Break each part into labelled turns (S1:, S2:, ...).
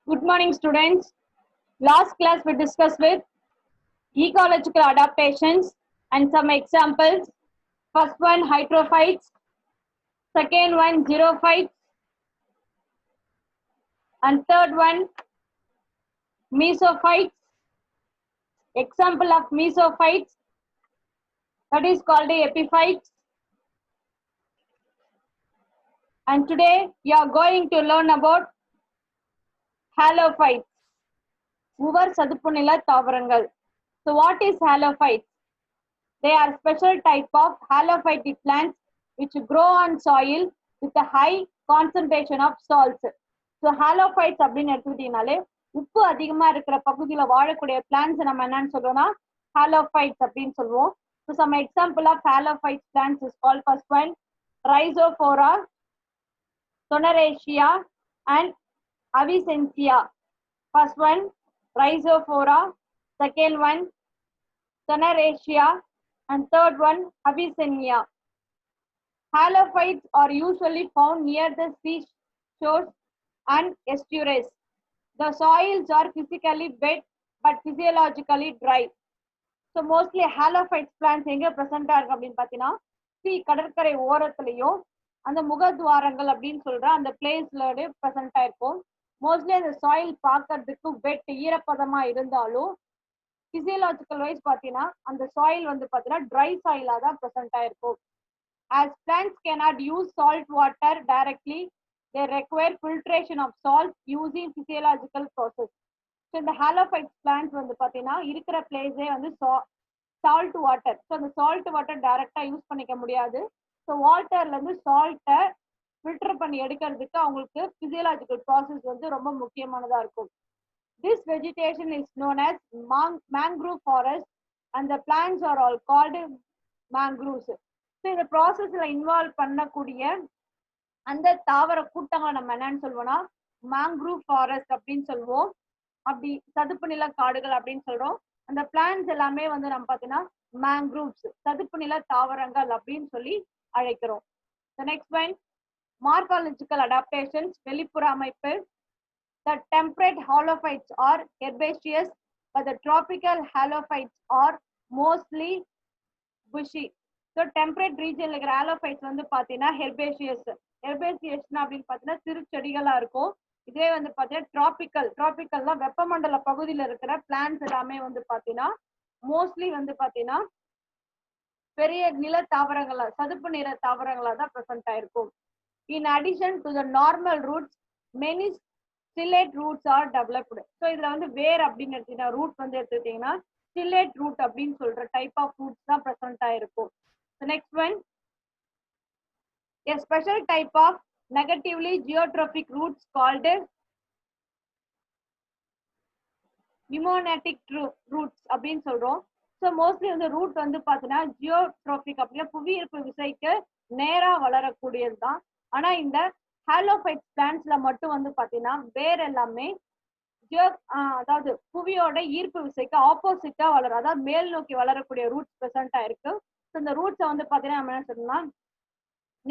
S1: Good morning, students. Last class we discussed with ecological adaptations and some examples. First one, hydrophytes. Second one, xerophytes. And third one, mesophytes. Example of mesophytes, that is called the epiphytes. And today you are going to learn about halophytes. உவர் சதுப்பு நில தாவரங்கள். So what is halophytes? They are special type of halophytic plants which grow on soil with a high concentration of salts. So halophytes அப்படின்னு எடுத்துக்கிட்டீங்கனாலே உப்பு அதிகமா இருக்கிற பகுதியில வாழக்கூடிய பிளான்ஸ் நம்ம என்னன்னு சொல்லுவோம்னா halophytes அப்படின்னு சொல்லுவோம். So some example of halophytes plants is called first one Rhizophora, Soneraceae and Avicennia. First one Rhizophora, second one Soneraceae and third one Avicennia. Halophytes are usually found near the seashores and estuaries. The soils are physically wet but physiologically dry. So mostly halophytes plants எங்க present ஆகும் அப்படின்னு பார்த்தீங்கன்னா கடற்கரை ஓரத்திலையும் அந்த முகத்வாரங்கள் அப்படின்னு சொல்ற அந்த பிளேஸ்ல present ஆயிருக்கும். மோஸ்ட்லி அந்த சாயில் பார்க்கறதுக்கு வெட் ஈரப்பதமா இருந்தாலும் physiological wise பார்த்தீங்கன்னா அந்த சாயில் வந்து பார்த்தீங்கன்னா ட்ரை சாயிலா தான் present ஆயிருக்கும். As plants cannot use salt water directly, they require filtration of salt using physiological process. So இந்த halophytes plants வந்து பார்த்தீங்கன்னா இருக்கிற பிளேஸே வந்து salt water. So அந்த salt water டைரக்டா யூஸ் பண்ணிக்க முடியாது. ஸோ வாட்டர்ல இருந்து சால்ட்டை ஃபில்டர் பண்ணி எடுக்கிறதுக்கு அவங்களுக்கு physiological process வந்து ரொம்ப முக்கியமானதா இருக்கும். This vegetation is known as mangrove forest and the plants are all called mangroves. So இந்த ப்ராசஸ்ல இன்வால்வ் பண்ணக்கூடிய அந்த தாவர கூட்டங்களை நம்ம என்னன்னு சொல்லுவோம்னா மேங்க்ரூவ் ஃபாரஸ்ட் அப்படின்னு சொல்லுவோம். அப்படி சதுப்பு நில காடுகள் அப்படின்னு சொல்றோம். அந்த பிளான்ஸ் எல்லாமே வந்து நம்ம பார்த்தீங்கன்னா மேங்க்ரூவ்ஸ் சதுப்பு நில தாவரங்கள் அப்படின்னு சொல்லி அழைக்கிறோம். The next one, morphological adaptations, வெளிப்புற அமைப்பு. The temperate halophytes are herbaceous, but the tropical halophytes are mostly bushy. So temperate region இருக்கிற halophytes வந்து பார்த்தீங்கன்னா herbaceous அப்படின்னு பார்த்தீங்கன்னா சிறு செடிகளா இருக்கும். இதே வந்து பார்த்தீங்கன்னா டிராபிக்கல்னா வெப்பமண்டல பகுதியில் இருக்கிற பிளான்ஸ் எல்லாமே வந்து பார்த்தீங்கன்னா மோஸ்ட்லி வந்து பார்த்தீங்கன்னா பெரிய நில தாவரங்களா சதுப்பு நில தாவரங்களா தான் பிரசன்ட் ஆயிருக்கும். In addition to the normal roots, many stillate roots are developed. So இதுல வந்து வேர் அப்படின்னு எடுத்தீங்கன்னா ரூட் வந்து எடுத்துக்கிட்டீங்கன்னா stillate root அப்படின்னு சொல்ற டைப் ஆஃப் ரூட்ஸ் தான் பிரசன்ட் ஆயிருக்கும். The next one, a special type of negatively geotrophic roots called pneumatic roots அப்படின்னு சொல்றோம். ஸோ மோஸ்ட்லி வந்து ரூட் வந்து பார்த்தீங்கன்னா ஜியோட்ரோபிக் அப்படின்னா புவியீர்ப்பு விசைக்கு நேரா வளரக்கூடியது தான். ஆனா இந்த ஹாலோஃபைட் பிளான்ட்ஸ்ல மட்டும் வந்து பார்த்தீங்கன்னா வேர் எல்லாமே அதாவது புவியோட ஈர்ப்பு விசைக்கு ஆப்போசிட்டா வளரும், அதாவது மேல் நோக்கி வளரக்கூடிய ரூட்ஸ் பிரசன்ட் ஆயிருக்கு. ஸோ இந்த ரூட்ஸை வந்து பார்த்தீங்கன்னா நம்ம என்ன சொல்லணும்னா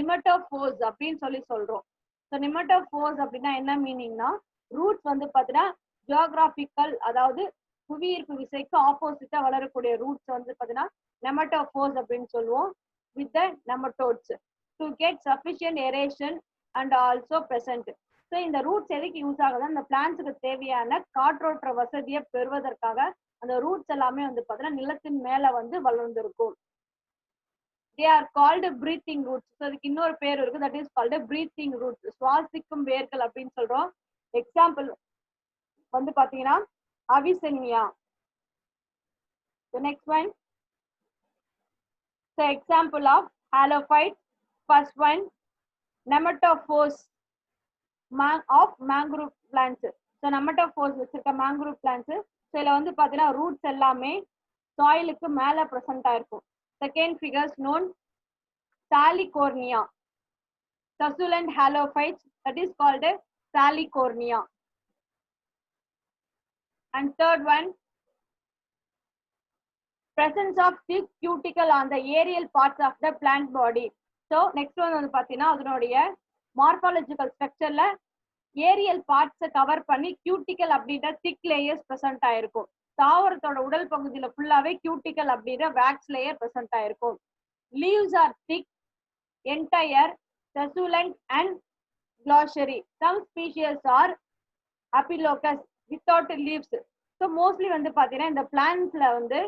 S1: நிமட்டோஃபோர்ஸ் அப்படின்னு சொல்லி சொல்றோம். ஸோ நிமட்டோஃபோர்ஸ் அப்படின்னா என்ன மீனிங்னா ரூட்ஸ் வந்து பார்த்தீங்கன்னா ஜியோகிராபிக்கல் அதாவது புவியீர்ப்பு விசைக்கு ஆப்போசிட்டா வளரக்கூடிய ரூட்ஸ் வந்து பார்த்தீங்கன்னா நெமட்டோஃபோர்ஸ் அப்படின்னு சொல்லுவோம். With the nematodes to get sufficient aeration and also present. So இந்த ரூட்ஸ் எதுக்கு யூஸ் ஆகுது, அந்த பிளான்ஸுக்கு தேவையான காற்றோட்ட வசதியை பெறுவதற்காக அந்த ரூட்ஸ் எல்லாமே வந்து பார்த்தீங்கன்னா நிலத்தின் மேல வந்து வளர்ந்துருக்கும். They are called breathing roots. So அதுக்கு இன்னொரு பேர் இருக்கு, that is called breathing roots. சுவாசிக்கும் வேர்கள் அப்படின்னு சொல்றோம். எக்ஸாம்பிள் வந்து பாத்தீங்கன்னா Avicennia. The next one, the example of halophyte. First one, nematophores of mangrove plants. So nematophores வச்சிருக்க mangrove plants. So இதுல வந்து பாத்தீங்கன்னா ரூட்ஸ் எல்லாமே சாயிலுக்கு மேல பிரசன்ட் ஆயிருக்கும். Second figure is known Salicornia. Succulent halophytes, that is called Salicornia. And third one, presence of thick cuticle on the aerial parts of the plant body. So next one வந்து பார்த்தீங்கன்னா அதனுடைய morphological ஸ்ட்ரக்சர்ல Ariel பார்ட்ஸை cover பண்ணி cuticle அப்படின்ற திக் layers present ஆயிருக்கும். தாவரத்தோட உடல் பகுதியில ஃபுல்லாவே cuticle அப்படின்ற வேக்ஸ் லேயர் ப்ரெசென்ட் ஆயிருக்கும். Leaves are thick, entire, succulent and glossary. Some species are apilocus without leaves. So mostly வந்து பாத்தீங்கன்னா இந்த பிளான்ட்ஸ்ல வந்து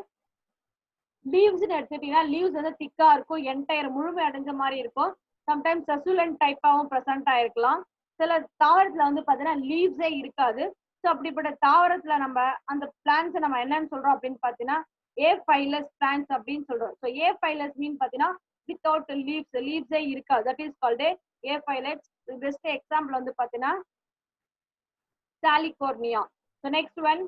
S1: லீவ்ஸ்னு எடுத்துட்டீங்கன்னா லீவ்ஸ் வந்து திக்கா இருக்கும், என்டையர் முழுமை அடைஞ்ச மாதிரி இருக்கும். சம்டைம்ஸ் சசுலண்ட் டைப்பாவும் ப்ரெசென்ட் ஆயிருக்கலாம். சில தாவரத்துல வந்து பாத்தீங்கன்னா லீவ்ஸே இருக்காது. ஸோ அப்படிப்பட்ட தாவரத்துல நம்ம அந்த பிளான்ட்ஸை நம்ம என்னன்னு சொல்றோம் அப்படின்னு பாத்தீங்கன்னா ஏஃபைலஸ் பிளான்ட்ஸ் அப்படின்னு சொல்றோம். ஸோ ஏஃபைலஸ் மீன் பாத்தீங்கன்னா வித்தவுட் லீவ்ஸ், லீவ்ஸே இருக்காது. That is called aphyllous. Best example வந்து பாத்தீங்கன்னா Salicornia. So next one,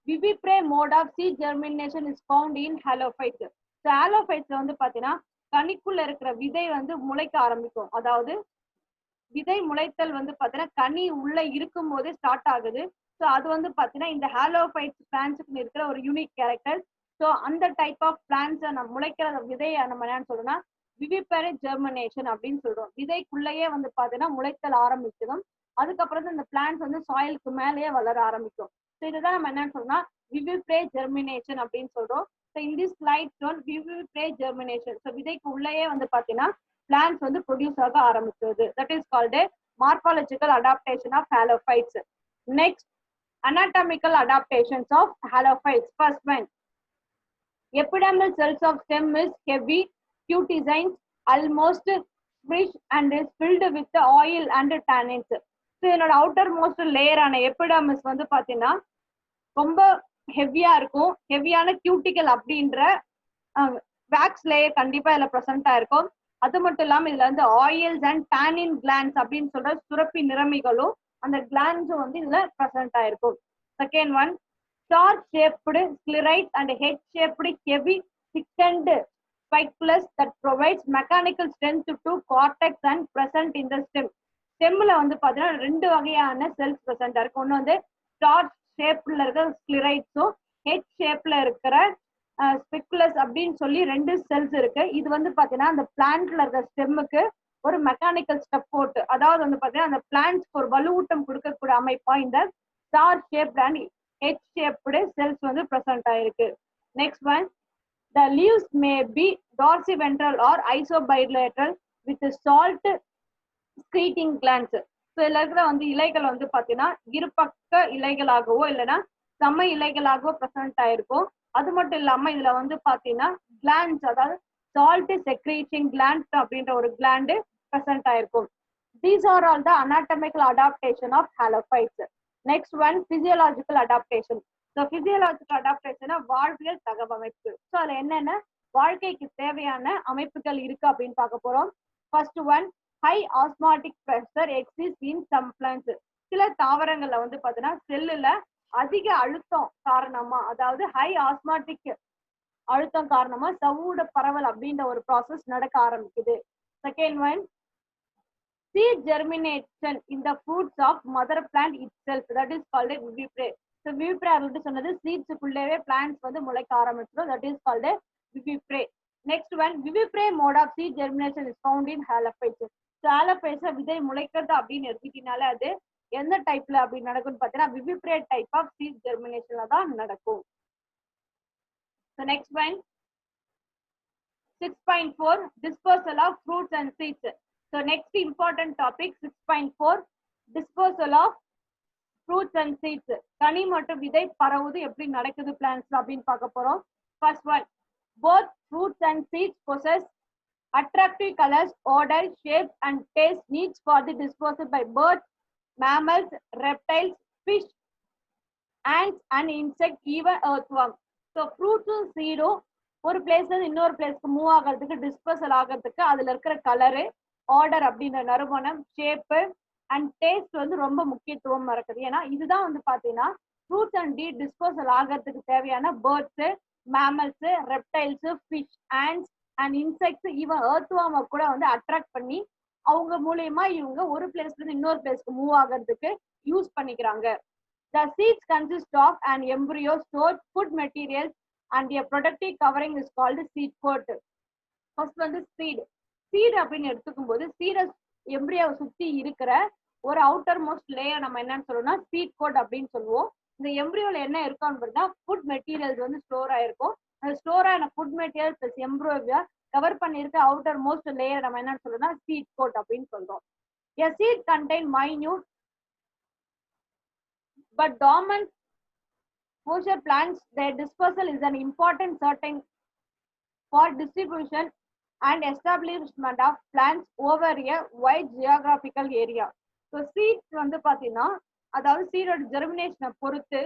S1: vivipray mode of seed germination is found in halophytes. So halophytes வந்து பாத்தீங்கன்னா கனிக்குள்ள இருக்கிற விதை வந்து முளைக்க ஆரம்பிக்கும். அதாவது விதை முளைத்தல் வந்து பாத்தீங்கன்னா கனி உள்ள இருக்கும் போதே ஸ்டார்ட் ஆகுது. ஸோ அது வந்து பாத்தீங்கன்னா இந்த ஹாலோஃபைட்ஸ் பிளான்ட்ஸுக்கு இருக்கிற ஒரு யூனிக் கேரக்டர். ஸோ அந்த டைப் ஆஃப் பிளான்ட்ஸை நம்ம முளைக்கிற விதையை நம்ம என்னன்னு சொல்றோம்னா விவிபரி ஜெர்மினேஷன் அப்படின்னு சொல்றோம். விதைக்குள்ளேயே வந்து பாத்தீங்கன்னா முளைத்தல் ஆரம்பிச்சதும் அதுக்கப்புறம் இந்த பிளான்ட்ஸ் வந்து சாயிலுக்கு மேலேயே வளர ஆரம்பிக்கும். ஸோ இதுதான் நம்ம என்னன்னு சொல்றோம்னா விவிப்ரே ஜெர்மினேஷன் அப்படின்னு சொல்றோம். So in this slide shown vivipary germination. So விதைக்கு உள்ளேயே வந்து பாத்தீங்கன்னா பிளான்ட்ஸ் வந்து ப்ரொடியூஸ் ஆக ஆரம்பிச்சது. That is called morphological adaptation of halophytes. Next, anatomical adaptations of halophytes. First one, epidermal cells of stem is heavy, cuticines, almost fresh and is filled with the oil and tannins. So என்னோட outer most layer ஆன epidermis வந்து பாத்தீங்கன்னா ரொம்ப ஹெவியா இருக்கும். ஹெவியான cuticle அப்படின்ற wax layer கண்டிப்பா இதுல ப்ரெசென்ட் ஆயிருக்கும். அது மட்டும் இல்லாம இதுல வந்து ஆயில்ஸ் அண்ட் டானின் கிளான்ஸ் அப்படின்னு சொல்ற சுரப்பி நிறமிகளும் அந்த கிளான்ஸும் வந்து இதுல ப்ரெசென்ட் ஆயிருக்கும். Second one, star shaped sclerites and head shaped heavy thickened spicules that provides mechanical strength to cortex and present in the stem. ஸ்டெம்ல வந்து பாத்தீங்கன்னா ரெண்டு வகையான செல்ஸ் ப்ரெசென்ட் இருக்கு. ஒன்னு வந்து ஸ்டார் ஷேப்ல இருக்கிற ஸ்க்ளிரைட்ஸும் ஹெட் ஷேப்ல இருக்கிற ஸ்பெக்குலஸ் அப்படின்னு சொல்லி ரெண்டு செல்ஸ் இருக்கு. இது வந்து பாத்தீங்கன்னா அந்த பிளான்ட்ல இருக்கிற ஸ்டெம்முக்கு ஒரு மெக்கானிக்கல் சப்போர்ட், அதாவது வந்து பாத்தீங்கன்னா அந்த பிளான்ட்ஸ்க்கு ஒரு வலுவூட்டம் கொடுக்கக்கூடிய அமைப்பா இந்த star shaped and head shaped cells வந்து ப்ரெசென்ட் ஆயிருக்கு. Next one, the leaves may be dorsiventral or isobilateral with salt secreting glands. So இதுல இருக்கிற வந்து இலைகள் வந்து பாத்தீங்கன்னா இருபக்க இலைகளாகவோ இல்லைன்னா சம இலைகளாகவோ ப்ரெசென்ட் ஆயிருக்கும். அது மட்டும் இல்லாம இதுல வந்து பாத்தீங்கன்னா கிளாண்ட்ஸ், அதாவது சால்ட் செக்ரீட்டிங் கிளாண்ட் அப்படின்ற ஒரு கிளாண்டு ப்ரெசென்ட் ஆயிருக்கும். These are all the anatomical adaptation of halophytes. Next one, physiological adaptation. So physiological adaptation வாழ்வியல் தகவமைப்பு. ஸோ அதுல என்னென்ன வாழ்க்கைக்கு தேவையான அமைப்புகள் இருக்கு அப்படின்னு பார்க்க போறோம். First one, high osmotic pressure exist in some plants. சில தாவரங்கள்ல வந்து பாத்தீங்கன்னா செல்லுல அதிக அழுத்தம் காரணமா, அதாவது ஹை ஆஸ்மாட்டிக் அழுத்தம் காரணமா சவ்வூட பரவல் அப்படின்ற ஒரு ப்ராசஸ் நடக்க ஆரம்பிக்குது. Second one, seed germination in the fruits of mother plant itself, that is called a vivipray. So vivipray அப்படினு சொன்னது seeds குள்ளவே plants வந்து முளைக்க ஆரம்பிச்சிரும், that is called a vivipray. Next one, vivipray mode of seed germination is found in halophytes. So halophytes விதை முளைக்கிறது அப்படின்னு எடுத்துக்கிட்டீங்கனால அது எந்த டைப்ல அப்படி நடக்கும்னு பார்த்தீங்கன்னா vivipray type of seed germinationல தான் நடக்கும். So next one, 6.4, dispersal of fruits and seeds. So next important topic 6.4, dispersal of fruits and seeds. கனி மற்றும் விதை பரவுது எப்படி நடக்குது பிளான்ட்ஸ்ல அப்படின்னு பார்க்க போறோம். First one, both fruits and seeds possess attractive colors, odor, shape and taste needs for the dispersal by birds, mammals, reptiles, fish, ants and insects, even earthworms. So fruits and seeds ஒரு பிளேஸ்ல இருந்து இன்னொரு பிளேஸ்க்கு move ஆகிறதுக்கு, dispersal ஆகிறதுக்கு அதுல இருக்கிற colour, order அப்படின்ற நறுமணம், ஷேப்பு அண்ட் டேஸ்ட் வந்து ரொம்ப முக்கியத்துவம் இருக்குது. ஏன்னா இதுதான் வந்து பாத்தீங்கன்னா ஃப்ரூட்ஸ் அண்ட் டிஸ்போசல் ஆகிறதுக்கு தேவையான birds, mammals, reptiles, fish, ants and insects, even எர்த்வார்மை கூட வந்து அட்ராக்ட் பண்ணி அவங்க மூலியமா இவங்க ஒரு பிளேஸ்ல இருந்து இன்னொரு பிளேஸ்க்கு மூவ் ஆகிறதுக்கு யூஸ் பண்ணிக்கிறாங்க. The seeds consist of an embryo, stored food materials and a protective covering is called seed coat. First வந்து seed. சீட் அப்படின்னு எடுத்துக்கும் போது சீடை எம்பிரியாவை சுத்தி இருக்கிற ஒரு அவுட்டர் மோஸ்ட் லேயர் நம்ம என்னன்னு சொல்லுவோம்னா சீட் கோட் அப்படின்னு சொல்லுவோம். இந்த எம்ப்ரியோல என்ன இருக்கும் பார்த்தா ஃபுட் மெட்டீரியல்ஸ் வந்து ஸ்டோர் ஆயிருக்கும். அந்த ஸ்டோர் ஆன ஃபுட் மெட்டீரியல் பிளஸ் எம்ப்ரியோவை கவர் பண்ணியிருக்க அவுட்டர் மோஸ்ட் லேயர் நம்ம என்னன்னு சொல்றோம்னா சீட் கோட் அப்படின்னு சொல்றோம். A seed contain minute but dormant posture plants. Their dispersal is an important certain for distribution and establishment of plants over a wide geographical area. So seeds வந்து பாத்தீங்கன்னா அதாவது சீடோட ஜெர்மினேஷனை பொறுத்து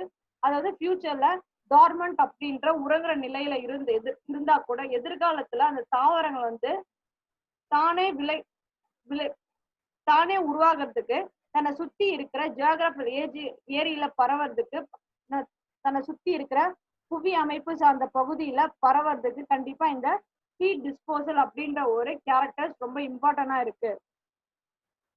S1: அதாவது ஃபியூச்சர்ல டார்மண்ட் அப்படின்ற உறங்குற நிலையில இருந்தா கூட எதிர்காலத்துல அந்த தாவரங்கள் வந்து தானே தானே உருவாகிறதுக்கு தன்னை சுத்தி இருக்கிற ஜியோகிராபிக்கல் ஏரியில பரவறதுக்கு தன்னை சுத்தி இருக்கிற புவி அமைப்பு சார்ந்த பகுதியில பரவறதுக்கு கண்டிப்பா இந்த சீட் டிஸ்போசல் அப்படின்ற ஒரு கேரக்டர்ஸ் ரொம்ப இம்பார்ட்டன்டா இருக்கு.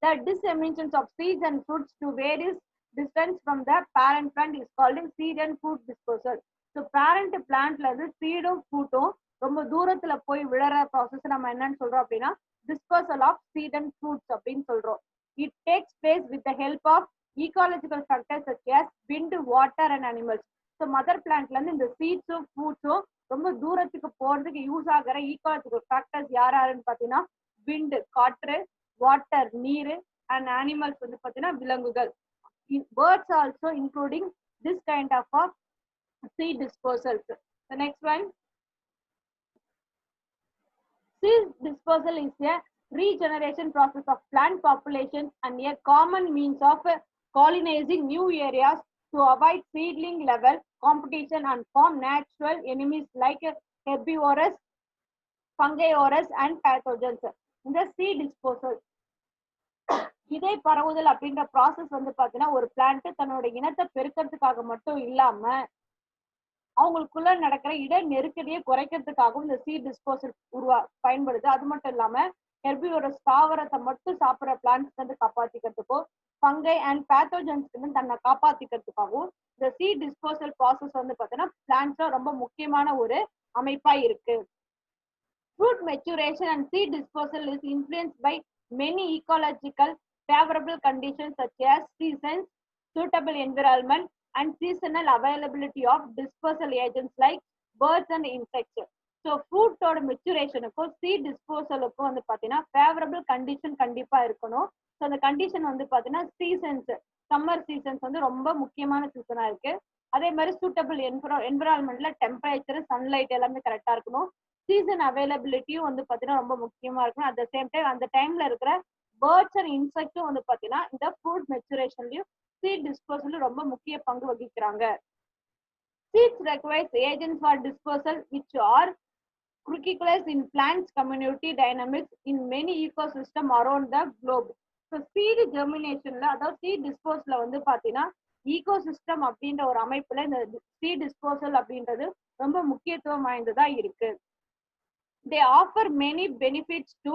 S1: The dissemination of seeds and fruits to various distance from the parent plant is called seed and fruit dispersal. So parent plantல இருந்து சீடும் ஃப்ரூட்டும் ரொம்ப தூரத்துல போய் விழற ப்ராசஸ் நம்ம என்னன்னு சொல்றோம் அப்படின்னா dispersal of seed and fruits அப்படின்னு சொல்றோம். It takes place with the help of ecological factors such as wind, water and animals. So mother பிளான்ட்ல இருந்து இந்த சீட்ஸும் ஃப்ரூட்ஸும் ரொம்ப தூரத்துக்கு போறதுக்கு யூஸ் ஆகிற ecological factors யாருன்னு பாத்தீங்கன்னா wind காற்று, வாட்டர் நீர் அண்ட் அனிமல்ஸ் வந்து பாத்தீங்கன்னா விலங்குகள். Birds also including this kind of seed dispersals. The next one, seed dispersal is a regeneration process of plant populations and a common means of colonizing new areas to avoid seedling level competition and form natural enemies like herbivores, fungivorous and pathogens. இந்த seed dispersal விதை பரவுதல் அப்படின்ற process வந்து பாத்தீங்கன்னா ஒரு plant தன்னோட இனத்தை பெருக்கிறதுக்காக மட்டும் இல்லாம அவங்களுக்குள்ள நடக்கிற இட நெருக்கடியை குறைக்கிறதுக்காகவும் இந்த சீட் டிஸ்போசல் பயன்படுது. அது மட்டும் இல்லாம ஹெர்பிவோரஸ் தாவரத்தை மட்டும் சாப்பிட்ற பிளான்ட்ஸ் வந்து காப்பாத்திக்கிறதுக்கும் ஃபங்கை அண்ட் பேத்தோஜன்ஸ் வந்து தன்னை காப்பாத்திக்கிறதுக்காகவும் இந்த சீட் டிஸ்போசல் ப்ராசஸ் வந்து பாத்தீங்கன்னா பிளான்ட்ஸ்ல ரொம்ப முக்கியமான ஒரு அமைப்பா இருக்கு. Fruit maturation and seed dispersal is influenced by many ecological favorable conditions such as seasons, suitable environment, and seasonal availability of dispersal agents like birds and insects. So fruit ஓட மெச்சுரேஷனுக்கும் seed dispersal-க்கும் வந்து பாத்தீங்கன்னா favorable condition கண்டிப்பா இருக்கணும். So அந்த condition வந்து பாத்தீங்கன்னா seasons, summer seasons வந்து ரொம்ப முக்கியமான சீசனா இருக்கு. அதே மாதிரி சூட்டபிள் என்விரான்மெண்ட்ல டெம்பரேச்சர், சன்லைட் எல்லாமே கரெக்டா இருக்கணும். சீசன் அவைலபிலிட்டியும் வந்து பாத்தீங்கன்னா ரொம்ப முக்கியமா இருக்கும். அட் த சேம் டைம் அந்த டைம்ல இருக்கிற பேர்ட்ஸ் அண்ட் இன்செக்டும் வந்து பாத்தீங்கன்னா இந்த ஃப்ரூட் மெச்சுரேஷன்லயும் சீட் டிஸ்போசலும் ரொம்ப முக்கிய பங்கு வகிக்கிறாங்க. Seeds requires agents for dispersal which are critical in plants community dynamics in many ecosystem around the globe. So seed germinationல அதாவது seed dispersal வந்து பாத்தீங்கன்னா ecosystem அப்படின்ற ஒரு அமைப்புல இந்த seed dispersal அப்படின்றது ரொம்ப முக்கியத்துவம் வாய்ந்ததா இருக்கு. They offer many benefits to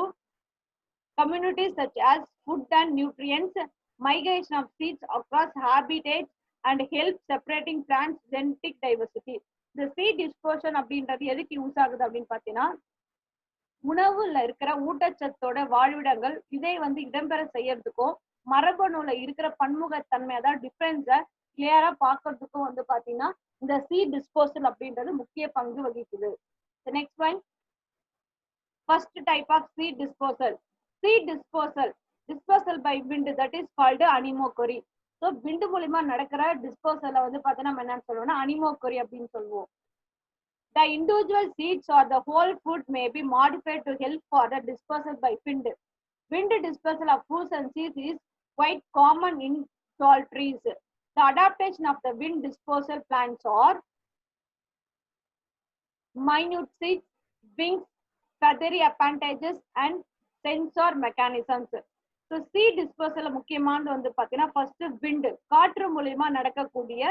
S1: communities such as food and nutrients, migration of seeds across habitats, and help separating plants genetic diversity. The seed dispersion அப்படின்றது எதுக்கு யூஸ் ஆகுது அப்படின்னு பாத்தீங்கன்னா உணவுல இருக்கிற ஊட்டச்சத்தோட வாழ்விடங்கள் இதை வந்து இடம்பெற செய்யறதுக்கும் மரபணுல இருக்கிற பன்முகத்தன்மை அதாவது டிஃபரன்ஸை கிளியரா பாக்குறதுக்கும் வந்து பாத்தீங்கன்னா இந்த சீட் டிஸ்போசல் அப்படின்றது முக்கிய பங்கு வகிக்குது. The next one, first type of seed dispersal. Seed dispersal by wind, that is called anemochory. So wind மூலமா நடக்கிற டிஸ்போசலை வந்து பார்த்தீங்கன்னா நம்ம என்னன்னு சொல்லுவோம்னா anemochory அப்படின்னு சொல்லுவோம். The individual seeds or the whole fruit may be modified to help for the dispersal by wind. Wind dispersal of fruits and seeds is quite common in tall trees. The adaptation of the wind dispersal plants are minute seeds, wings, feathery appendages and sensor mechanisms. So seed dispersal முக்கியமானது வந்து பாத்தீங்கன்னா first wind, காற்று மூலமா நடக்கக்கூடிய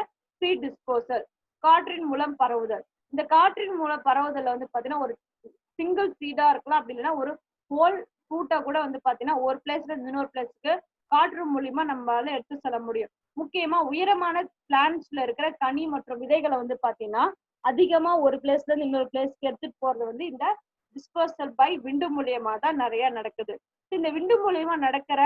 S1: seed dispersal, காற்றின் மூலம் பரவுதல். இந்த காற்றின் மூலம் பரவுதல்ல வந்து பாத்தீங்கன்னா ஒரு சிங்கிள் சீடா இருக்கலாம், அப்படி இல்லைன்னா ஒரு ஹோல் ஃப்ரூட்டா கூட வந்து பாத்தீங்கன்னா ஒரு பிளேஸ்ல இன்னொரு பிளேஸ்க்கு காற்று மூலியமா நம்மளால எடுத்து செல்ல முடியும். முக்கியமா உயரமான பிளான்ட்ஸ்ல இருக்கிற கனி மற்றும் விதைகளை வந்து பாத்தீங்கன்னா அதிகமா ஒரு பிளேஸ்ல இருந்து இன்னொரு பிளேஸ்க்கு எடுத்துட்டு போறது வந்து இந்த டிஸ்பர்சல் பை விண்டு மூலியமா தான் நிறைய நடக்குது. இந்த விண்டு மூலியமா நடக்கிற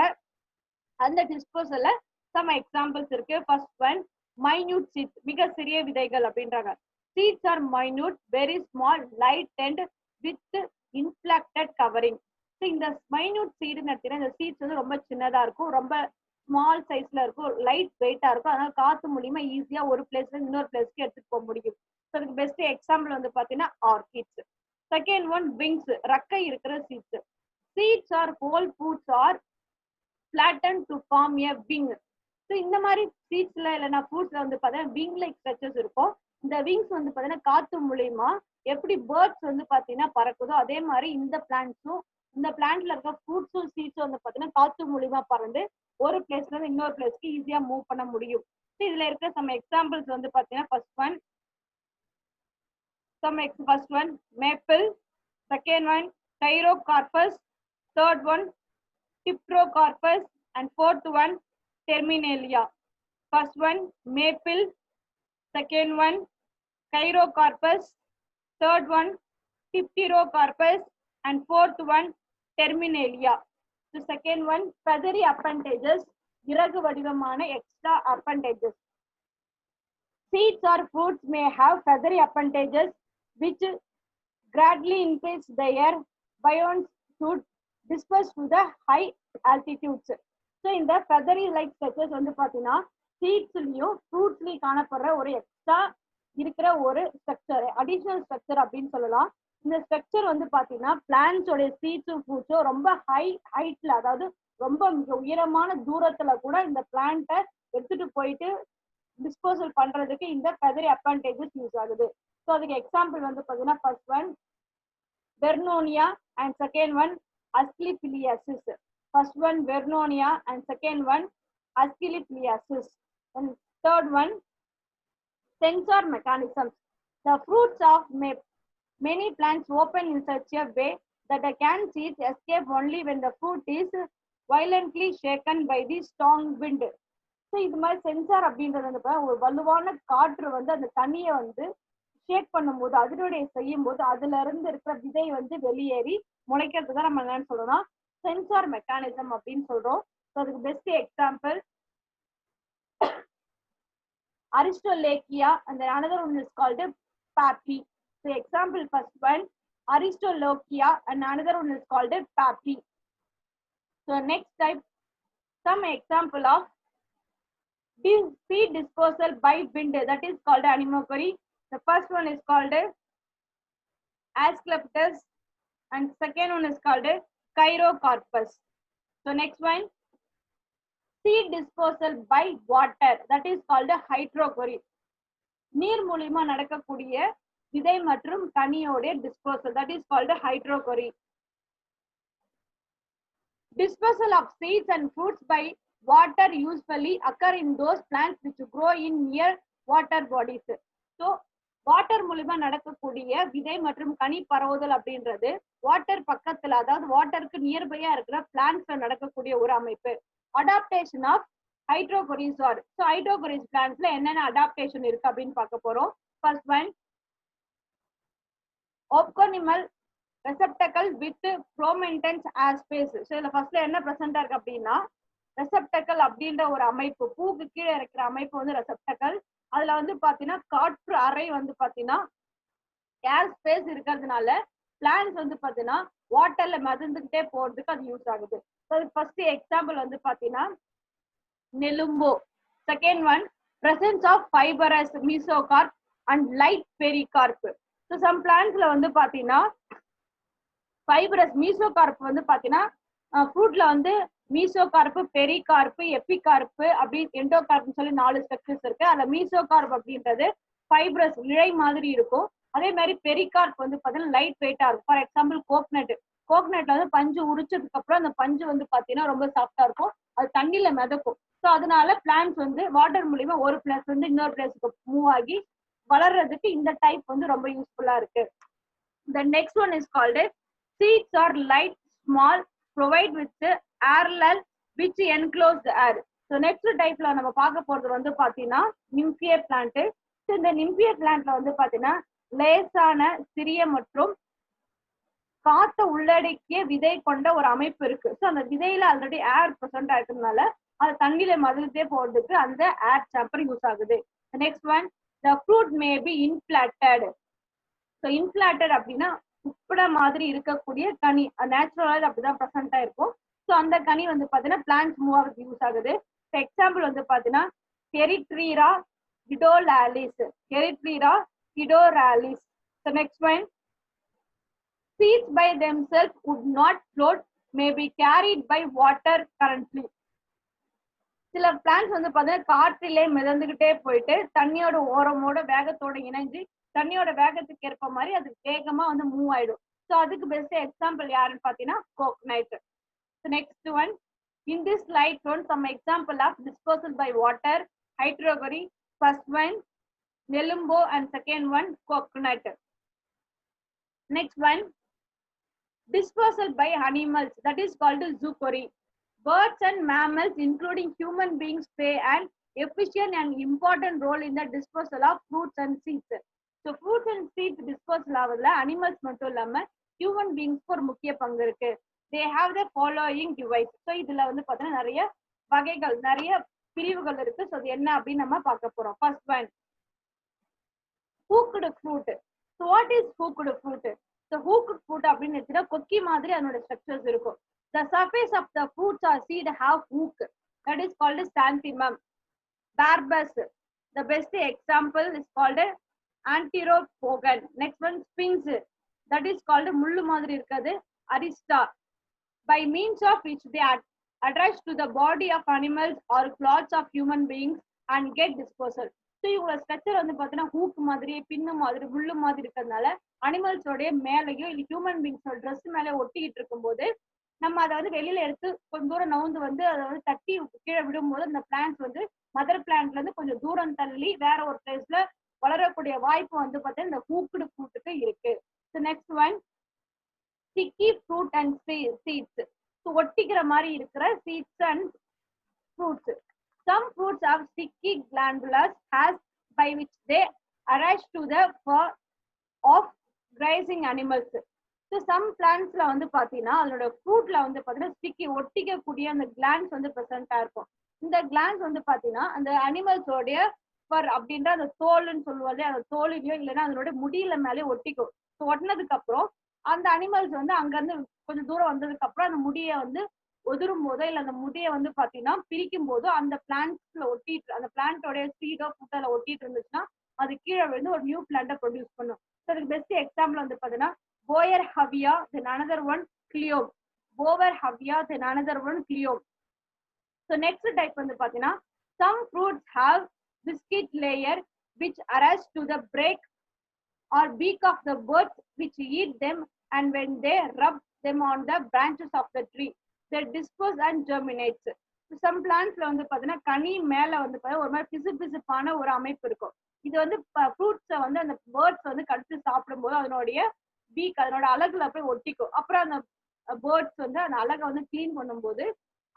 S1: அந்த டிஸ்போசல்ல சம் எக்ஸாம்பிள்ஸ் இருக்கு. ஃபர்ஸ்ட் ஒன் மைன்யூட் சீட்ஸ், மிக சிறிய விதைகள் அப்படின்றாங்க. Seeds are minute, very small, light and with inflected covering. இந்த மைன்யூட் சீடுன்னு எடுத்தீங்கன்னா இந்த சீட்ஸ் வந்து ரொம்ப சின்னதா இருக்கும், ரொம்ப ஸ்மால் சைஸ்ல இருக்கும், லைட் வெயிட்டா இருக்கும். அதனால காத்து மூலியமா ஈஸியா ஒரு பிளேஸ்ல இன்னொரு பிளேஸ்க்கு எடுத்துட்டு போக முடியும். அதுக்கு பெஸ்ட் எக்ஸாம்பிள் வந்து பாத்தீங்கன்னா ஆர்கிட்ஸ். செகண்ட் ஒன் விங்ஸ், ரெக்கை இருக்கிற seeds. Seeds are whole fruits are flattened to form a wing. So இந்த மாதிரி சீட்ஸ்ல இல்லைன்னா ஃப்ரூட்ஸ்ல வந்து பார்த்தீங்கன்னா விங் லைக் ஸ்ட்ரக்சர்ஸ் இருக்கும். இந்த விங்ஸ் வந்து பார்த்தீங்கன்னா காத்து மூலியமா எப்படி பேர்ட்ஸ் வந்து பார்த்தீங்கன்னா பறக்குதோ அதே மாதிரி இந்த பிளான்ட்ஸும், இந்த பிளான்ட்ல இருக்க ஃப்ரூட்ஸும் சீட்ஸும் வந்து பார்த்தீங்கன்னா காத்து மூலியமா பறந்து ஒரு பிளேஸ்ல இருந்து இன்னொரு பிளேஸ்க்கு ஈஸியா மூவ் பண்ண முடியும். இதுல இருக்க சம் எக்ஸாம்பிள்ஸ் வந்து பார்த்தீங்கன்னா first one maple, second one Gyrocarpus, third one Dipterocarpus, and fourth one Terminalia. First one maple, second one Chirocarpus, third one Dipterocarpus, and fourth one Terminalia. The second one feathery appendages, இறகு வடிவமான extra appendages. Seeds or fruits may have feathery appendages which gradually increase their biomes should disperse to the high altitudes. So இந்த feathery like structures வந்து பாத்தீங்கன்னா சீட்ஸ்லயும் ஃப்ரூட்ஸ்லயும் காணப்படுற ஒரு extra இருக்கிற ஒரு structure, additional structure அப்படின்னு சொல்லலாம். இந்த ஸ்ட்ரக்சர் வந்து பாத்தீங்கன்னா பிளான்ட்ஸோட சீட்ஸும் ஃப்ரூட்ஸும் ரொம்ப ஹைட்ல, அதாவது ரொம்ப மிக உயரமான தூரத்துல கூட இந்த பிளான்ட்டை எடுத்துட்டு போயிட்டு டிஸ்போசல் பண்றதுக்கு இந்த feathery appendages யூஸ் ஆகுது. ஸோ அதுக்கு எக்ஸாம்பிள் வந்து பாத்தீங்கன்னா first one Vernonia and second one Asclepiasis. First one Vernonia and second one Asclepiasis. And third one sensor mechanisms. The fruits of many plants open in such a way that the can seeds escape only when the fruit is violently shaken by the strong wind. So இது மாதிரி sensor அப்படின்றது வந்து ஒரு வலுவான காற்று வந்து அந்த தண்ணியை வந்து ஷேக் பண்ணும்போது அதனுடைய செய்யும் போது அதுல இருந்து இருக்கிற விதை வந்து வெளியேறி முளைக்கிறது தான் நம்ம என்னன்னு சொல்றோம்னா சென்சார் மெக்கானிசம் அப்படின்னு சொல்றோம். ஸோ அதுக்கு best example Aristolochia and the another one is called Papi. So example first one Aristolochia and another one is called Papi. So next type, some example of seed dispersal by wind, that is called anemochory. The first one is called Asclepias and second one is called Chirocarpus. So next one seed dispersal by water, that is called hydrochory. நீர் மூலமா நடக்கக்கூடிய விதை மற்றும் கனியோட dispersal, that is called hydrochory. Dispersal of seeds and fruits by water usually occur in those plants which grow in near water bodies. So water மூலமா நடக்கக்கூடிய விதை மற்றும் கனி பரவுதல் அப்படின்றது வாட்டர் பக்கத்துல, அதாவது வாட்டருக்கு நியர்பையா இருக்கிற பிளான்ட்ஸ்ல நடக்கக்கூடிய ஒரு அமைப்பு. Adaptation of hydrochores are, so hydrochores பிளான்ட்ஸ்ல என்னென்ன அடாப்டேஷன் இருக்கு அப்படின்னு பார்க்க போறோம். First one obconical receptacle with prominence as space. So இதுல ஃபர்ஸ்ட்ல என்ன பிரசண்டா இருக்கு அப்படின்னா ரெசெப்டக்கல் அப்படின்ற ஒரு அமைப்பு, பூக்கு கீழே இருக்கிற அமைப்பு வந்து ரெசெப்டக்கல். அதுல வந்து பாத்தீங்கன்னா காற்று அறை வந்து பாத்தீங்கன்னா ஏர் ஸ்பேஸ் இருக்கிறதுனால பிளான்ட்ஸ் வந்து பாத்தீங்கன்னா வாட்டர்ல மிதந்துகிட்டே போறதுக்கு அது யூஸ் ஆகுது. ஃபர்ஸ்ட் எக்ஸாம்பிள் வந்து பாத்தீங்கன்னா Nelumbo. Second one presence of fibrous mesocarp and light pericarp. So some பிளான்ட்ஸ்ல வந்து பாத்தீங்கன்னா ஃபைபரஸ் மீசோகார்ப் வந்து பாத்தீங்கன்னா ஃப்ரூட்ல வந்து மீசோகார்ப்பு, பெரிகார்ப்பு, எபிகார்ப்பு அப்படி எண்டோகார்ப்னு சொல்லி 4 ஸ்ட்ரக்சர்ஸ் இருக்கு. அதுல மீசோகார்ப் அப்படின்றது ஃபைப்ரஸ் இழை மாதிரி இருக்கும். அதே மாதிரி பெரிகார்ப் வந்து பாத்தீங்கன்னா லைட் வெயிட்டா இருக்கும். ஃபார் எக்ஸாம்பிள் கோகனட்ல வந்து பஞ்சு உரிச்சதுக்கு அப்புறம் அந்த பஞ்சு வந்து பாத்தீங்கன்னா ரொம்ப சாஃப்டா இருக்கும், அது தண்ணியில மிதக்கும். ஸோ அதனால பிளான்ட்ஸ் வந்து வாட்டர் மூலியமா ஒரு பிளேஸ் வந்து இன்னொரு பிளேஸுக்கு மூவ் ஆகி வளர்றதுக்கு இந்த டைப் வந்து ரொம்ப யூஸ்ஃபுல்லா இருக்கு. The next one is called seeds are light, small, provide with airless which enclose the air. So next typeல நம்ம பார்க்க போறது வந்து பாத்தீங்கன்னா நிம்பியர் பிளான்ட். இந்த நிம்பியர் பிளான்ட்ல வந்து பாத்தீங்கன்னா லேசான சிறிய மற்றும் காத்த உள்ளடக்கிய விதை கொண்ட ஒரு அமைப்பு இருக்கு. ஸோ அந்த விதையில ஆல்ரெடி ஏர் பிரசன்ட் ஆயிருக்கிறதுனால அது தண்ணியில மதில்தே போறதுக்கு அந்த ஏர் சாம்பர் யூஸ் ஆகுது. Next one, the fruit may be inflated. So inflated அப்படின்னா உப்பட மாதிரி இருக்கக்கூடிய கனி, நேச்சுரலாக அப்படிதான் ப்ரெசென்டா இருக்கும். ஸோ அந்த கனி வந்து பாத்தீங்கன்னா பிளான்ஸ் மூவ் ஆகுது யூஸ் ஆகுது. எக்ஸாம்பிள் வந்து பாத்தீங்கன்னா Erythrera hidoralis, Erythrera hidoralis. So next one, seeds by themselves would not float, may be carried by water currently. சில பிளான்ஸ் வந்து பாத்தீங்கன்னா காற்றிலே மிதந்துகிட்டே போயிட்டு தண்ணியோட ஓரமோட வேகத்தோட இணைஞ்சு தண்ணியோட வேகத்துக்கு ஏற்ப மாதிரி அது வேகமா வந்து மூவ் ஆயிடும். ஸோ அதுக்கு பெஸ்ட் எக்ஸாம்பிள் யாருன்னு பாத்தீங்கன்னா coconut. Next one, in this slide shown some example of disposal by water, hydrogary. First one Nelumbo and second one coconut. Next one, disposal by animals, that is called zoochory. Birds and mammals including human beings play an efficient and important role in the disposal of fruits and seeds. So fruits and seeds disposal ஆவதுல animals மட்டும் இல்லாம human beings ஒரு முக்கிய பங்கு இருக்கு. They have the following device. So இதுல வந்து பாத்தீங்கன்னா நிறைய வகைகள், நிறைய பிரிவுகள் இருக்கு. ஸோ அது என்ன அப்படின்னு நம்ம பார்க்க போறோம். First one, hooked fruit. So what is hooked fruit? So hooked fruit அப்படின்னு எடுத்துட்டா கொக்கி மாதிரி அதனோட ஸ்ட்ரக்சர்ஸ் இருக்கும். The surface of the fruits or seed have hook, that is called xanthemum. Barbus, the best example is called Antiropogon. Next one, sphinx, that is called முள்ளு மாதிரி இருக்கிறது Arista. By means of which they attach to the body of animals or cloths of human beings and get disposal. So இவங்களோட structure வந்து பார்த்தீங்கன்னா hook மாதிரி, பின்னு மாதிரி, முள்ளு மாதிரி இருக்கிறதுனால அனிமல்ஸோடைய மேலேயோ இல்லை ஹியூமன் பீங்ஸோட ட்ரெஸ் மேலே ஒட்டிக்கிட்டு இருக்கும்போது நம்ம அதை வந்து வெளியில எடுத்து கொஞ்சம் தூரம் நவுந்து வந்து அதை வந்து தட்டி கீழே விடும்போது அந்த பிளான்ஸ் வந்து மதர் பிளான்ட்ல இருந்து கொஞ்சம் தூரம் தள்ளி வேற ஒரு பிளேஸ்ல வளரக்கூடிய வாய்ப்பு வந்து பார்த்தீங்கன்னா இந்த ஹூக்டு ஃப்ரூட்டுக்கு இருக்கு. So next one, sticky fruit and seeds. So ஒட்டிக்கிற மாதிரி இருக்கிற seeds and fruits. Some fruits have sticky glandules as by which they attach to the fur of grazing animals. So some பிளான்ஸ்ல வந்து பாத்தீங்கன்னா அதோட ஃப்ரூட்ல வந்து பாத்தீங்கன்னா ஸ்டிக்கி ஒட்டிக்கக்கூடிய அந்த கிளான்ஸ் வந்து ப்ரெசென்டா இருக்கும். இந்த கிளான்ஸ் வந்து பாத்தீங்கன்னா அந்த அனிமல்ஸோடைய ஃபர் அப்படின்ற அந்த தோல்னு சொல்லுவாங்க, அந்த தோலிலையோ இல்லைன்னா அதனோட முடியில மேலே ஒட்டிக்கும். ஸோ ஒட்டினதுக்கு அப்புறம் அந்த அனிமல்ஸ் வந்து அங்கிருந்து கொஞ்சம் தூரம் வந்ததுக்கு அப்புறம் அந்த முடியை வந்து ஒதுரும் போதோ இல்லை அந்த முடியை வந்து பாத்தீங்கன்னா பிரிக்கும் போதோ அந்த பிளான்ட்ஸ்ல ஒட்டிட்டு, அந்த பிளான்ட்டோட சீடோ ஃபுட்டில் ஒட்டிட்டு இருந்துச்சுன்னா அது கீழே வந்து ஒரு நியூ பிளான்ட்டை ப்ரொடியூஸ் பண்ணும். ஸோ அதுக்கு பெஸ்ட் எக்ஸாம்பிள் வந்து பாத்தீங்கன்னா Boer Havia, then another one Cleome. Boer Havia, then another one Cleome. So next type வந்து பாத்தீங்கன்னா some fruits have biscuit layer which attach to the break or beak of the birds which eat them, and when they rub them on the branches of the tree they dispose and germinates. So some plants வந்து பாத்தீங்கன்னா கனி மேல வந்து ஒரு மாதிரி பிசுபிசுப்பான ஒரு அமைப்பு இருக்கும். இது வந்து ஃப்ரூட்ஸை வந்து அந்த பேர்ட்ஸ் வந்து கடிச்சு சாப்பிடும்போது அதனுடைய பீக் அதனோட அலகுல போய் ஒட்டிக்கும். அப்புறம் அந்த பேர்ட்ஸ் வந்து அந்த அலகை வந்து கிளீன் பண்ணும்போது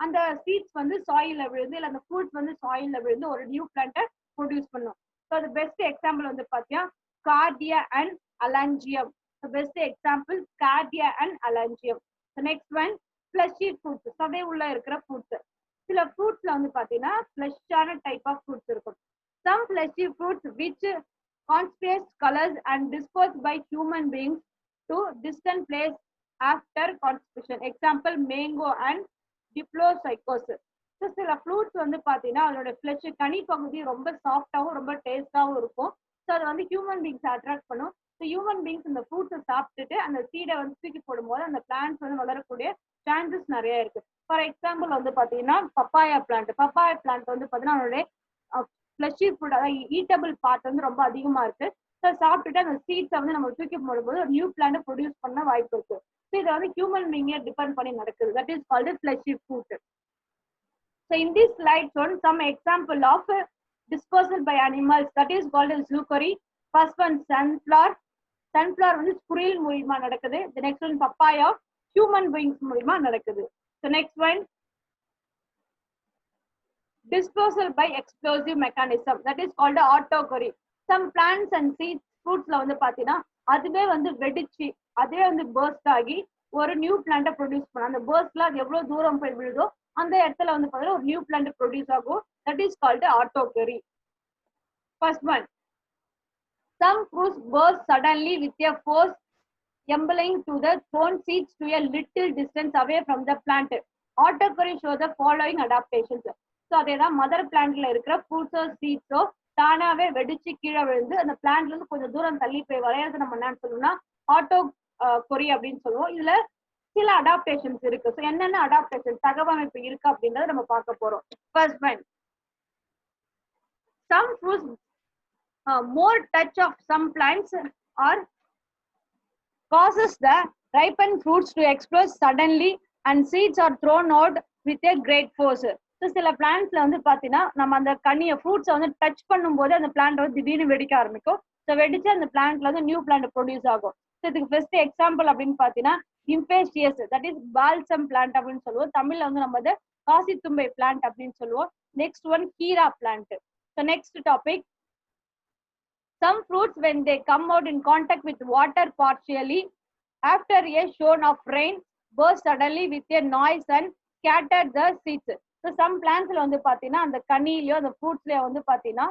S1: அந்த சீட்ஸ் வந்து சாயில்ல விழுந்து இல்லை அந்த ஃப்ரூட்ஸ் வந்து சாயில்ல விழுந்து ஒரு நியூ பிளான்ட்டை ப்ரொடியூஸ் பண்ணும். ஸோ அது பெஸ்ட் எக்ஸாம்பிள் வந்து பார்த்தீங்கன்னா Cordia and Alangium. Best example Cordia and Alangium. Next one, fleshy fruits, சதை உள்ள இருக்கிற ஃப்ரூட்ஸ். சில ஃப்ரூட்ஸ்ல வந்து பார்த்தீங்கன்னா ஃப்ளஷான டைப் ஆஃப் ஃப்ரூட்ஸ் இருக்கும். Some fleshy fruits which conspicuous colors and disposed by human beings to distant place after consumption. Example, mango and diplodocus. So சில ஃப்ரூட்ஸ் வந்து பார்த்தீங்கன்னா அதோட ஃப்ளஷ் கனி பகுதி ரொம்ப சாஃப்டாகவும் ரொம்ப டேஸ்டாகவும் இருக்கும். ஸோ அதை வந்து ஹியூமன் பீங்ஸ் அட்ராக்ட் பண்ணும். ஸோ ஹியூமன் பீங்ஸ் இந்த ஃப்ரூட்ஸை சாப்பிட்டுட்டு அந்த சீடை வந்து தூக்கி போடும்போது அந்த பிளான்ட்ஸ் வந்து வளரக்கூடிய சான்சஸ் நிறைய இருக்கு. ஃபார் எக்ஸாம்பிள் வந்து பார்த்தீங்கன்னா பப்பாயா பிளான்ட் வந்து பார்த்தீங்கன்னா அதோட ஃப்ளஷி ஃபுட், அதாவது ஈட்டபிள் பார்ட் வந்து ரொம்ப அதிகமா இருக்கு. ஸோ சாப்பிட்டுட்டு அந்த சீட்ஸை வந்து நம்ம தூக்கி போடும்போது ஒரு நியூ பிளான்ட் ப்ரொடியூஸ் பண்ண வாய்ப்பு இருக்கு. ஸோ இதை வந்து ஹியூமன் பீங்கை டிபெண்ட் பண்ணி நடக்குது. That is called fleshy fruit. So in this slide shown some example of disposal by animals, that is called as zoochory. First one, sunflower வந்து ஸ்குரில் மூலியமா நடக்குது. The next one, papaya human beings மூலியமா நடக்குது. So next one, disposal by explosive mechanism, that is called autochory. Some plants and seeds fruitsல வந்து பாத்தீங்கன்னா அதுவே வந்து வெடிச்சு அதுவே வந்து பர்ஸ்ட் ஆகி ஒரு நியூ பிளான்ட்டை ப்ரொடியூஸ் பண்ணும். அந்த பர்ஸ்ட்ல அது எவ்வளவு தூரம் போய் விழுதோ அந்த இடத்துல வந்து பார்த்தீங்கன்னா ஒரு நியூ பிளான்ட் ப்ரொடியூஸ் ஆகும். That is called autochory. First one, some fruits burst suddenly with a force impelling to the thorn seeds to a little distance away from the plant. Autocurry show the following adaptations. So அதேதான் mother பிளான்ட்ல இருக்கிற ஃப்ரூட்ஸோ சீட்ஸோ தானாவே வெடிச்சு கீழே விழுந்து அந்த பிளான்ட்ல இருந்து கொஞ்சம் தூரம் தள்ளி போய் வரையறது நம்ம என்னன்னு சொல்லணும்னா ஆட்டோ கொரி அப்படின்னு சொல்லுவோம். இதுல சில அடாப்டேஷன்ஸ் இருக்கு. ஸோ என்னென்ன அடாப்டேஷன் தகவமைப்பு இருக்கு அப்படின்றத நம்ம பார்க்க போறோம். First one, some fruits more touch of some plants or causes the ripened fruits to explode suddenly and seeds are thrown out with a great force. So சில பிளான்ட்ஸ்ல வந்து பாத்தீங்கன்னா நம்ம அந்த கனியை ஃப்ரூட்ஸை வந்து டச் பண்ணும்போது அந்த பிளான்ட் வந்து திடீர்னு வெடிக்க ஆரம்பிக்கும். ஸோ வெடிச்சு அந்த பிளான்ட்ல வந்து நியூ பிளான்ட் ப்ரொடியூஸ் ஆகும். ஸோ இதுக்கு பெஸ்ட் எக்ஸாம்பிள் அப்படின்னு பாத்தீங்கன்னா இம்பேஷியஸ், தட் இஸ் பால்சம் பிளான்ட் அப்படின்னு சொல்லுவோம். தமிழ்ல வந்து நம்ம அதை காசி தும்பை பிளான்ட் அப்படின்னு சொல்லுவோம். நெக்ஸ்ட் ஒன் கீரா plant. So next topic, some fruits when they come out in contact with water partially after a shower of rain burst suddenly with a noise and scatter the seeds. So some plants வந்து பாத்தீங்கன்னா அந்த கனியிலயோ அந்த ஃப்ரூட்ஸ்லயோ வந்து பாத்தீங்கன்னா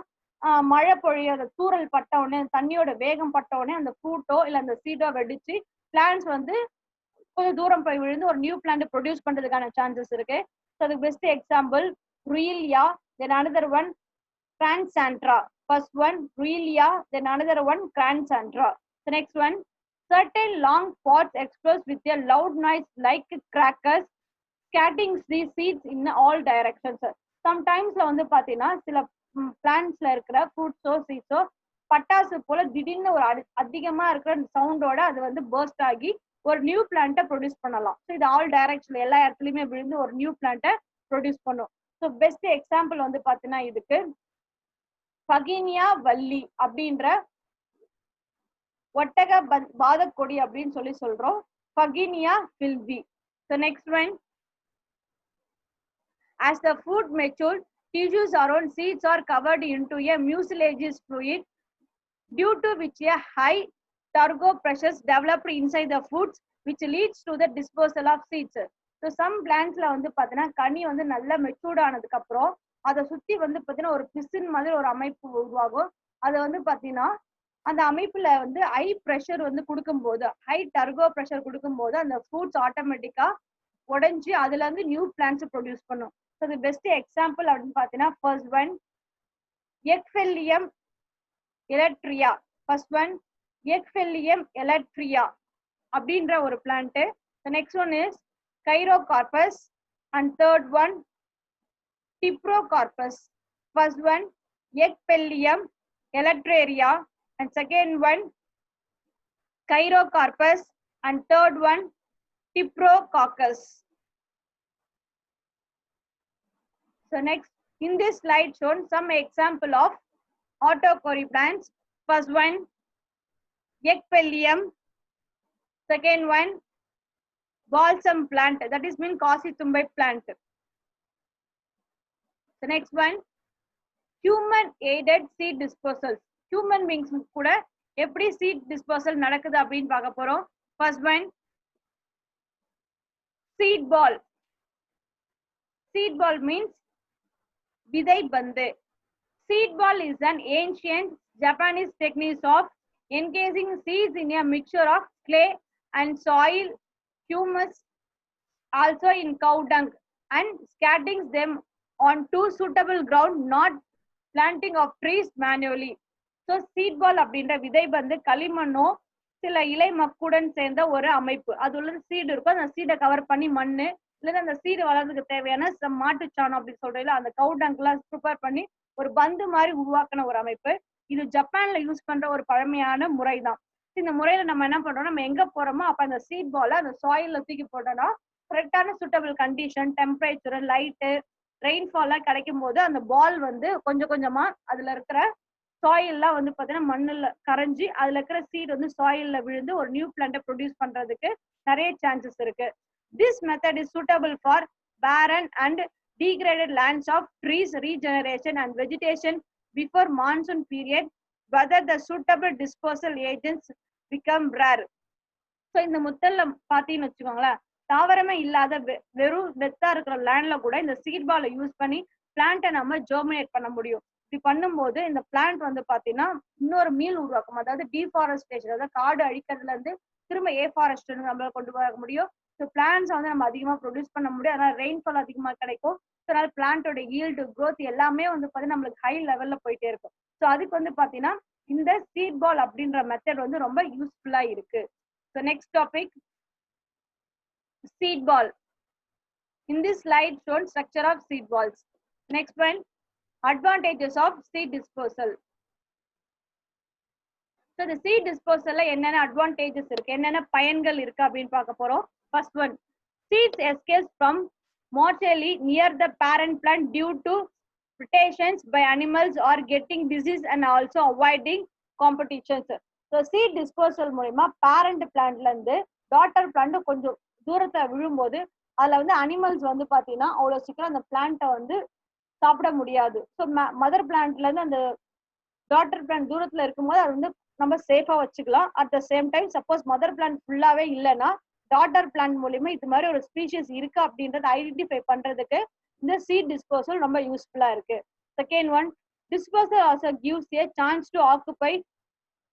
S1: மழை பொழிய அந்த தூரல் பட்ட உடனே தண்ணியோட வேகம் பட்ட உடனே அந்த ஃப்ரூட்டோ இல்ல அந்த சீடோ வெடிச்சு பிளான்ட்ஸ் வந்து கொஞ்சம் தூரம் போய் விழுந்து ஒரு நியூ பிளான்ட் ப்ரொடியூஸ் பண்றதுக்கான சான்சஸ் இருக்கு. ஸோ அதுக்கு best example Ruellia, then another one Crossandra. First one Ruelia, then another one Cransandra. The next one, certain long pods explode with a loud noise like crackers, scattering these seeds in all directions. Sometimes வந்து பாத்தீங்கன்னா சில பிளான்ட்ஸ்ல இருக்கிற ஃப்ரூட்ஸோ சீட்ஸோ பட்டாசு போல திடீர்னு ஒரு அதிகமா இருக்கிற சவுண்டோட அது வந்து பர்ஸ்ட் ஆகி ஒரு நியூ பிளான்ட்டை ப்ரொடியூஸ் பண்ணலாம். ஸோ இது ஆல் டைரக்ஷன்ல எல்லா இடத்துலயுமே விழுந்து ஒரு நியூ பிளான்ட்டை ப்ரொடியூஸ் பண்ணும். ஸோ பெஸ்ட் எக்ஸாம்பிள் வந்து பாத்தீங்கன்னா இதுக்கு பகினியா வள்ளி அப்படின்ற ஒட்டக பாதக்கொடி அப்படின்னு சொல்லி சொல்றோம். பகினியா ஃபில்வி. So next one, as the fruit matures, tissues around seeds are covered into a mucilaginous fluid, due to which a high turbo pressures developed inside the fruits, which leads to the dispersal of seeds. So some plantsல வந்து பாத்தீங்கன்னா கனி வந்து நல்லா matured ஆனதுக்கு அப்புறம் அதை சுத்தி வந்து பாத்தீங்கன்னா ஒரு பிசின் மாதிரி ஒரு அமைப்பு உருவாகும். அதை வந்து பாத்தீங்கன்னா அந்த அமைப்புல வந்து ஹை ப்ரெஷர் வந்து கொடுக்கும்போது, ஹை டர்கோ ப்ரெஷர் கொடுக்கும்போது அந்த ஃப்ரூட்ஸ் ஆட்டோமேட்டிக்கா உடைஞ்சு அதுல இருந்து நியூ பிளான்ட்ஸ் ப்ரொடியூஸ் பண்ணும். ஸோ அது பெஸ்ட் எக்ஸாம்பிள் அப்படின்னு பாத்தீங்கன்னா first one Ecballium elaterium. First one Ecballium elaterium அப்படின்ற ஒரு பிளான்ட். Next one is Gyrocarpus and third one Tipprocarpus. First one Ecpellium electraria and second one Chirocarpus and third one Tipprococcus. So next in this slide shown some example of autocory plants. First one Ecpellium, second one balsam plant, that is mean Kasi Tumbai plant. The next one human aided seed dispersals. Human beings கூட எப்படி seed dispersal நடக்குது அப்படின்னு பார்க்க போறோம். First one seed ball. Seed ball means விதை பந்து. Seed ball is an ancient Japanese technique of encasing seeds in a mixture of clay and soil, humus, also in cow dung, and scattering them on two suitable ground, not planting of trees manually. So seed ball அப்படின்ற விதை பந்து களிமண்ணோ சில இலை மக்குடன் சேர்ந்த ஒரு அமைப்பு. அது உள்ள சீடு இருக்கும். அந்த சீடை கவர் பண்ணி மண்ணு இல்ல அந்த சீடு வளர்றதுக்கு தேவையான மாட்டுச்சாணம் அப்படின்னு சொல்றதுல அந்த கவுடங்கெல்லாம் ப்ரிப்பேர் பண்ணி ஒரு பந்து மாதிரி உருவாக்கின ஒரு அமைப்பு. இது ஜப்பான்ல யூஸ் பண்ற ஒரு பழமையான முறை தான். இந்த முறையில நம்ம என்ன பண்றோம், நம்ம எங்க போறோமோ அப்ப அந்த சீட் பால அந்த சாயில்ல தூக்கி போட்டோம்னா கரெக்டான சூட்டபிள் கண்டிஷன், டெம்பரேச்சர், லைட்டு, ரெயின்ஃபால்லாம் கிடைக்கும் போது அந்த பால் வந்து கொஞ்சம் கொஞ்சமா அதுல இருக்கிற சாயில்லாம் வந்து பாத்தீங்கன்னா மண்ணுல கரைஞ்சி அதுல இருக்கிற சீட் வந்து சாயில்ல விழுந்து ஒரு நியூ பிளான்ட்டை ப்ரொடியூஸ் பண்றதுக்கு நிறைய சான்சஸ் இருக்கு. This method is suitable for barren and degraded lands of trees regeneration and vegetation before monsoon period, whether the suitable dispersal agents become rare. So இந்த முத்தல்ல பாத்தீங்கன்னு வச்சுக்கோங்களேன், தாவரமே இல்லாத வெறும் வெத்தா இருக்கிற லேண்ட்ல கூட இந்த சீட் பாலை யூஸ் பண்ணி பிளான்ட்டை நம்ம ஜெர்மினேட் பண்ண முடியும். இப்படி பண்ணும்போது இந்த பிளான்ட் வந்து பாத்தீங்கன்னா இன்னொரு மீள் உருவாக்கும். அதாவது டீஃபாரஸ்டேஷன், அதாவது காடு அழிக்கிறதுல இருந்து திரும்ப ஏஃபாரஸ்ட் நம்மளால கொண்டு வர முடியும். ஸோ பிளான்ட்ஸ் வந்து நம்ம அதிகமா ப்ரொடியூஸ் பண்ண முடியும். அதனால ரெயின்ஃபால் அதிகமா கிடைக்கும். ஸோ அதனால பிளான்ட்டோட ஈல்டு க்ரோத் எல்லாமே வந்து பாத்தீங்கன்னா நம்மளுக்கு ஹை லெவல்ல போயிட்டே இருக்கும். ஸோ அதுக்கு வந்து பாத்தீங்கன்னா இந்த சீட் பால் அப்படின்ற மெத்தட் வந்து ரொம்ப யூஸ்ஃபுல்லா இருக்கு. So next topic, seed ball. In this slide shown structure of seed balls. Next one, advantages of seed dispersal. So the seed dispersal என்னென்ன advantages இருக்கு, என்னென்ன பயன்கள் இருக்கு அப்படின்னு பார்க்க போறோம். First one, seeds escapes from mortality near the parent plant due to predations by animals or getting disease and also avoiding competitions. So seed dispersal மூலமா parent plantல இருந்து daughter plant கொஞ்சம் தூரத்தை விழும்போது அதுல வந்து அனிமல்ஸ் வந்து பாத்தீங்கன்னா அவ்வளவு சீக்கிரம் அந்த பிளான்ட்டை வந்து சாப்பிட முடியாது. ஸோ மதர் பிளான்ட்ல இருந்து அந்த டாட்டர் பிளான்ட் தூரத்துல இருக்கும்போது அது வந்து நம்ம சேஃபா வச்சுக்கலாம். At the same time suppose mother plant ஃபுல்லாவே இல்லைன்னா டாட்டர் பிளான்ட் மூலியமா இது மாதிரி ஒரு ஸ்பீஷிஸ் இருக்கு அப்படின்றத ஐடென்டிஃபை பண்றதுக்கு இந்த சீட் டிஸ்போசல் ரொம்ப யூஸ்ஃபுல்லா இருக்கு. Second one, disposal also gives a chance to occupy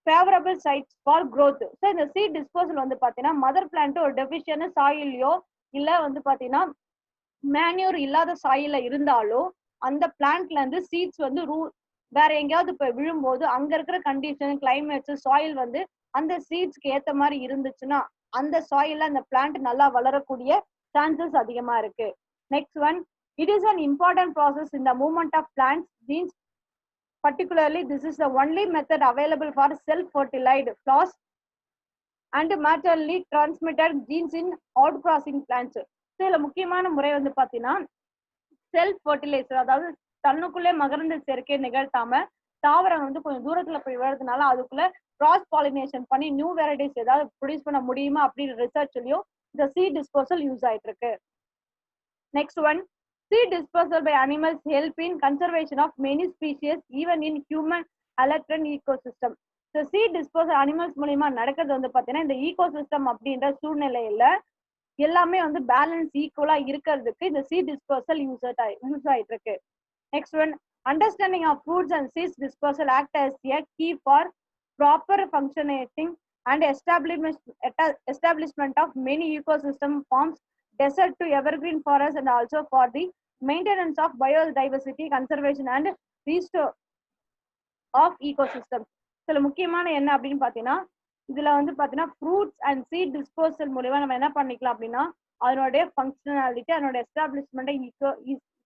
S1: favourable sites for growth. So இந்த சீட் டிஸ்போசல் வந்து பாத்தீங்கன்னா மதர் பிளான்ட் ஒரு டெஃபிஷியன்ட் சாயிலையோ இல்ல வந்து பாத்தீங்கன்னா மேன்யூர் இல்லாத சாயில இருந்தாலும் அந்த பிளான்ட்ல இருந்து சீட்ஸ் வந்து வேற எங்கேயாவது இப்ப விழும்போது அங்க இருக்கிற கண்டிஷன், கிளைமேட்ஸ், சாயில் வந்து அந்த சீட்ஸ்க்கு ஏத்த மாதிரி இருந்துச்சுன்னா அந்த சாயில்ல அந்த பிளான்ட் நல்லா வளரக்கூடிய சான்சஸ் அதிகமா இருக்கு. Next one, it is an important process in the movement of plants genes. Particularly, this is the only method available for self-fertilized flowers and maternally transmitted genes in outcrossing plants. So இதுல முக்கியமான முறை வந்து பாத்தீங்கன்னா self fertiliser, அதாவது தன்னுக்குள்ளே மகரந்த சேர்க்கை நிகழ்த்தாம தாவரம் வந்து கொஞ்சம் தூரத்துல போய் விழுறதுனால அதுக்குள்ள கிராஸ் பாலினேஷன் பண்ணி நியூ வெரைட்டிஸ் ஏதாவது ப்ரொடியூஸ் பண்ண முடியுமா அப்படின்ற ரிசர்ச்லயும் இந்த சீட் டிஸ்போசல் யூஸ் ஆயிட்டு இருக்கு. Next one, seed dispersal by animals help in conservation of many species even in human altered ecosystem. So seed dispersal animals மூலமா நடக்கிறது வந்து பாத்தீங்கன்னா இந்த ecosystem அப்படின்ற சூழ்நிலையில எல்லாமே வந்து பேலன்ஸ் ஈக்குவலா இருக்கிறதுக்கு இந்த சீட் டிஸ்பர்சல் யூஸ் ஆயிட்டு இருக்கு. Next one, understanding of fruits and seeds dispersal act as a key for proper functioning and establishment of many ecosystem forms, desert to evergreen forest, and also for the maintenance of biodiversity, conservation and restore of ecosystems. சில முக்கியமான என்ன அப்படின்னு பாத்தீங்கன்னா இதுல வந்து பாத்தீங்கன்னா fruits and seat disposal மூலமா நம்ம என்ன பண்ணிக்கலாம் அப்படின்னா அதனுடைய ஃபங்க்ஷனாலிட்டி, அதனுடைய எஸ்டாப்ளிஷ்மெண்ட்டை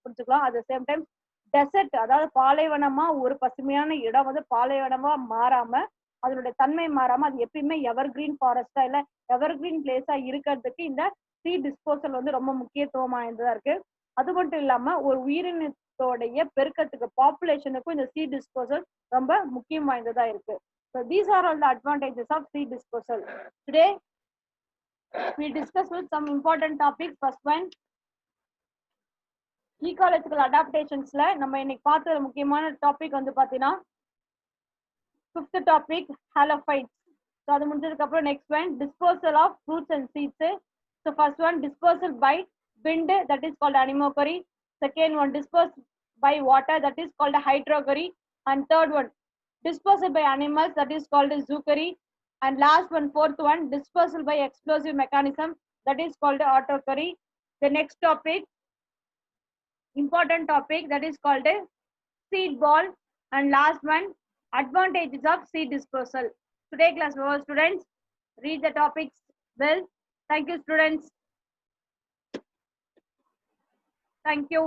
S1: புரிஞ்சுக்கலாம். At the same time desert, அதாவது பாலைவனமா ஒரு பசுமையான இடம் வந்து பாலைவனமா மாறாம அதனுடைய தன்மை மாறாம அது எப்பயுமே எவர் கிரீன் ஃபாரஸ்டா இல்ல எவர் கிரீன் பிளேஸா இருக்கிறதுக்கு இந்த சீட் டிஸ்போசல் வந்து ரொம்ப முக்கியத்துவம் வாய்ந்ததா இருக்கு. அது மட்டும் இல்லாம ஒரு உயிரினத்தோடைய பெருக்கத்துக்கு பாப்புலேஷனுக்கும் இந்த சீட் டிஸ்போசல் ரொம்ப முக்கியம் வாய்ந்ததா இருக்கு. So these are all the advantages of seed dispersal. Today we discuss with some important topics. First one, ecological adaptationsல நம்ம இன்னைக்கு பார்த்த முக்கியமான டாபிக் வந்து பாத்தீங்கன்னா fifth topic, halophytes. So அது முடிஞ்சதுக்கு அப்புறம் next one, dispersal of fruits and seeds. So first one, dispersal by wind, that is called anemochory. Second one, dispersal by water, that is called hydrochory. And third one, dispersal by animals, that is called zoochory. And last one, fourth one, dispersal by explosive mechanism, that is called autochory. The next topic, important topic, that is called a seed ball. And last one, advantages of seed dispersal. Today class, all students read the topics well. Thank you students. Thank you.